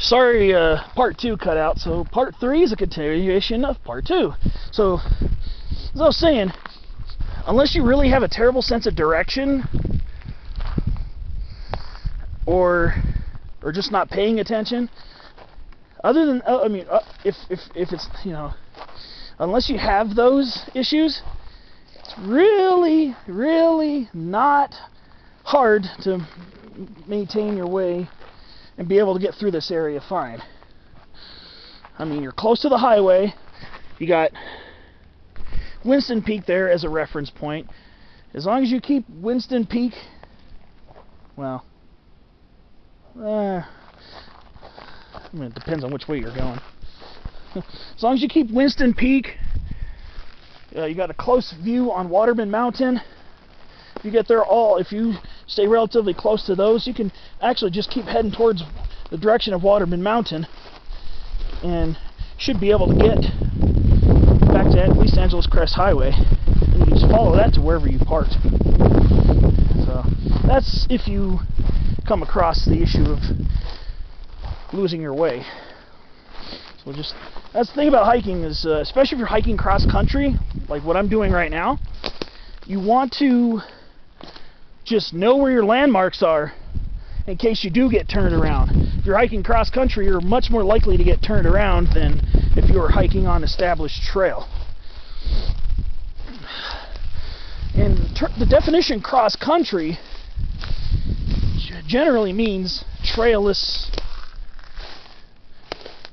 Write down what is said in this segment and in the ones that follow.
Sorry, part 2 cut out, so part 3 is a continuation of part 2. So, as I was saying, unless you really have a terrible sense of direction, or just not paying attention, other than, I mean, if it's, you know, unless you have those issues, it's really, really not hard to maintain your way and be able to get through this area fine. I mean, you're close to the highway. You got Winston Peak there as a reference point. As long as you keep Winston Peak, well, I mean, it depends on which way you're going. As long as you keep Winston Peak, you got a close view on Waterman Mountain. If you get there if you stay relatively close to those, you can actually just keep heading towards the direction of Waterman Mountain and should be able to get back to at least Angeles Crest Highway, and you can just follow that to wherever you parked. So that's if you come across the issue of losing your way. So that's the thing about hiking is, especially if you're hiking cross country, like what I'm doing right now, you want to just know where your landmarks are in case you do get turned around. If you're hiking cross country, you're much more likely to get turned around than if you were hiking on established trail. And the definition cross country generally means trailless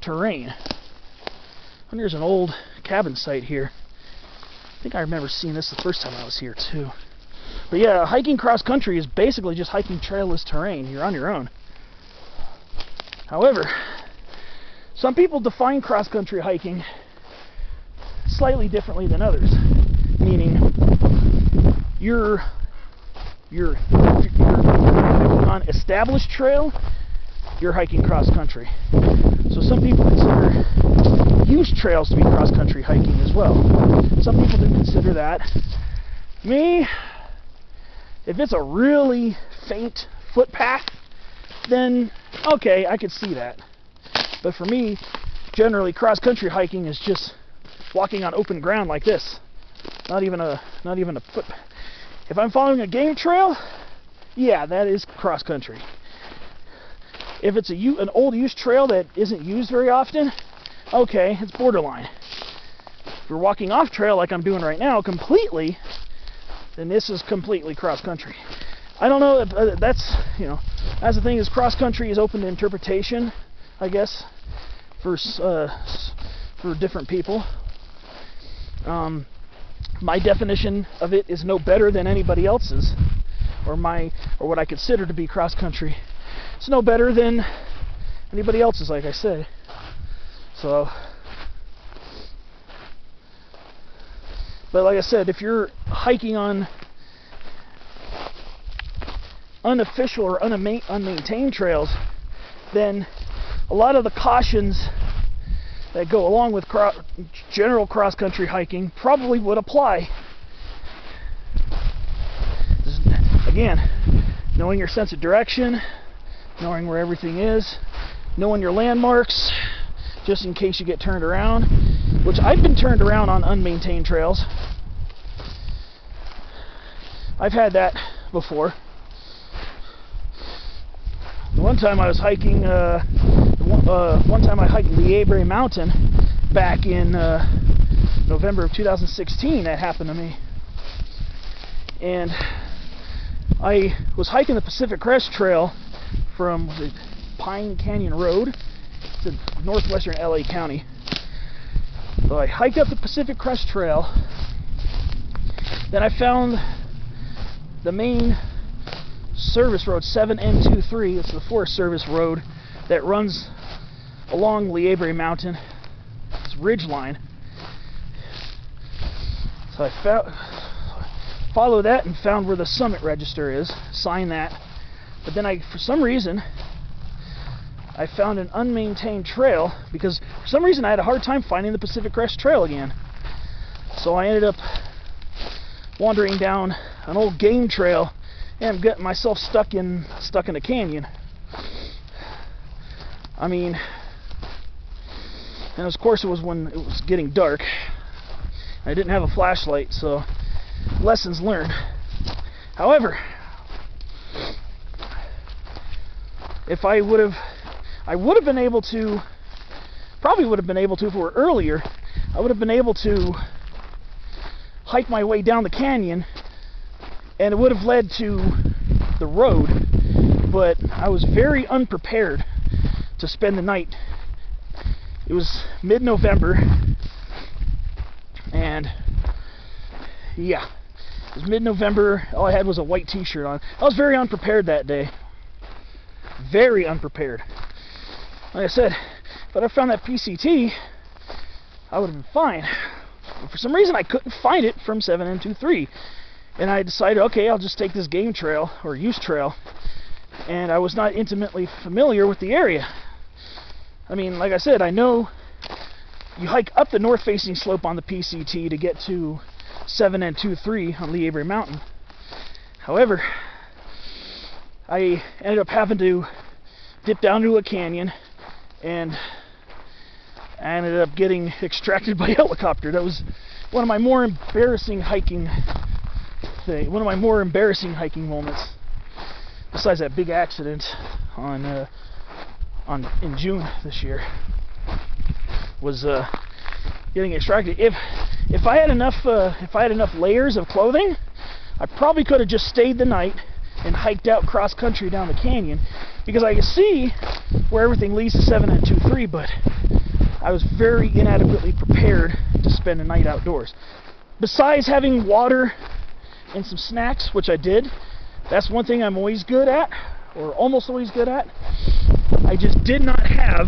terrain. And there's an old cabin site here. I think I remember seeing this the first time I was here too. But yeah, hiking cross country is basically just hiking trailless terrain. You're on your own. However, some people define cross country hiking slightly differently than others. Meaning, you're hiking on established trail, you're hiking cross country. So some people consider used trails to be cross country hiking as well. Some people do consider that. Me, if it's a really faint footpath, then okay, I could see that. But for me, generally cross country hiking is just walking on open ground like this. Not even a foot. If I'm following a game trail, yeah, that is cross country. If it's an old used trail that isn't used very often, okay, it's borderline. If you're walking off trail like I'm doing right now completely, then this is completely cross country. I don't know if that's, you know, that's the thing, is cross country is open to interpretation, I guess, for different people. My definition of it is no better than anybody else's, or what I consider to be cross country. It's no better than anybody else's, like I said. So, but like I said, if you're hiking on unofficial or unmaintained trails, then a lot of the cautions that go along with general cross-country hiking probably would apply. Again, knowing your sense of direction, knowing where everything is, knowing your landmarks, just in case you get turned around, which I've been turned around on unmaintained trails. I've had that before. The one time I was hiking, one time I hiked Lièvre Mountain back in November of 2016. That happened to me, and I was hiking the Pacific Crest Trail from Pine Canyon Road to northwestern LA County. So I hiked up the Pacific Crest Trail. Then I found the main service road, 7N23. It's the Forest Service road that runs along Lièvre Mountain. It's ridge line. So I followed that and found where the summit register is, signed that. But then for some reason, I found an unmaintained trail, because for some reason I had a hard time finding the Pacific Crest Trail again. So I ended up wandering down an old game trail and getting myself stuck in a canyon. I mean, and of course it was when it was getting dark. I didn't have a flashlight, so lessons learned. However, if I would have been able to, probably would have been able to if it were earlier, I would have been able to hike my way down the canyon, and it would have led to the road, but I was very unprepared to spend the night. It was mid-November, and yeah, it was mid-November. All I had was a white t-shirt on. I was very unprepared that day. Very unprepared. Like I said, if I'd have found that PCT, I would have been fine. But for some reason, I couldn't find it from 7N23. And I decided, okay, I'll just take this game trail, or use trail. And I was not intimately familiar with the area. I mean, like I said, I know you hike up the north-facing slope on the PCT to get to 7N23 on Lee Avery Mountain. However, I ended up having to dip down to a canyon, and I ended up getting extracted by helicopter. That was one of my more embarrassing hiking moments. Besides that big accident in June this year, was getting extracted. If I had enough layers of clothing, I probably could have just stayed the night and hiked out cross country down the canyon, because I could see where everything leads to 7N23, but I was very inadequately prepared to spend the night outdoors. Besides having water and some snacks, which I did, that's one thing I'm always good at, or almost always good at. I just did not have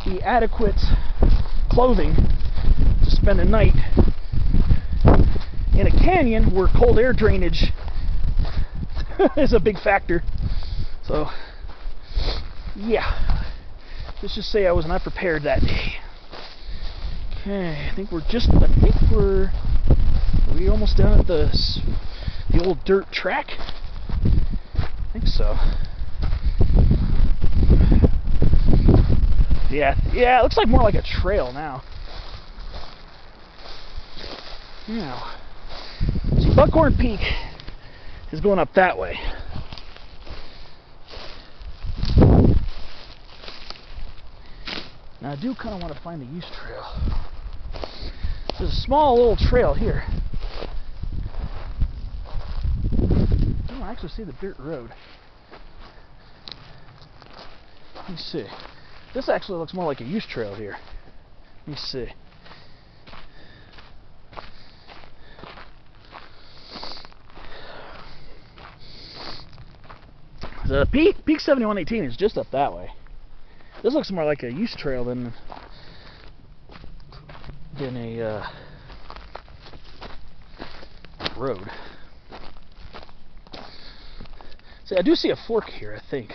the adequate clothing to spend a night in a canyon where cold air drainage is a big factor. So yeah, let's just say I was not prepared that day. Okay, I think we're are we almost down at the old dirt track? I think so. Yeah, it looks like more like a trail now. Now, see, Buckhorn Peak is going up that way. Now I do kind of want to find the use trail. There's a small little trail here. I don't actually see the dirt road. Let me see. This actually looks more like a use trail here. Let me see. The Peak 7118 is just up that way. This looks more like a use trail than a road. See, I do see a fork here, I think.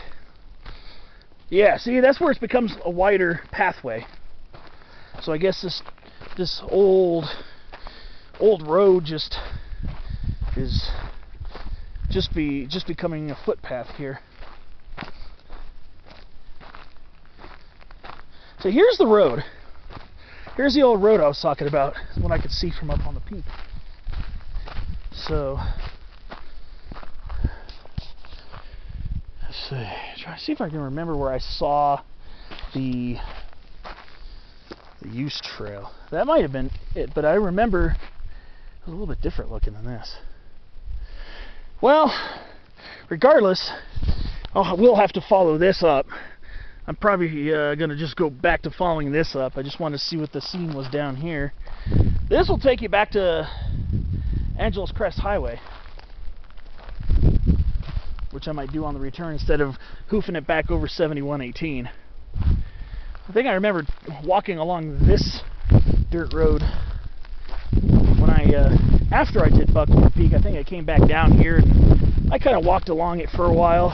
Yeah, see, that's where it becomes a wider pathway. So I guess this old road just is becoming a footpath here. So here's the road. Here's the old road I was talking about, what I could see from up on the peak. So let's see. Try to see if I can remember where I saw the use trail. That might have been it, but I remember it was a little bit different looking than this. Well, regardless, we'll have to follow this up. I'm probably going to just go back to following this up. I just wanted to see what the scene was down here. This will take you back to Angeles Crest Highway, which I might do on the return instead of hoofing it back over 7118. I think I remember walking along this dirt road when after I did Buckhorn Peak. I think I came back down here and I kind of walked along it for a while.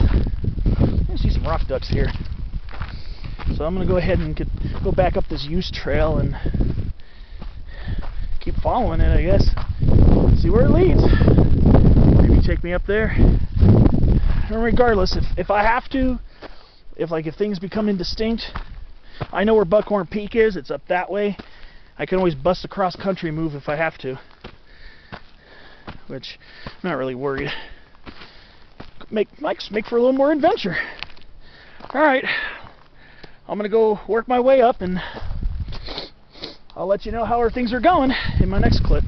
I see some rock ducks here. So I'm going to go ahead and go back up this use trail and keep following it, I guess. See where it leads. Maybe take me up there. And regardless, if I have to if things become indistinct, I know where Buckhorn Peak is. It's up that way. I can always bust a cross-country move if I have to, which I'm not really worried. Make for a little more adventure. All right, I'm gonna go work my way up, and I'll let you know how things are going in my next clip.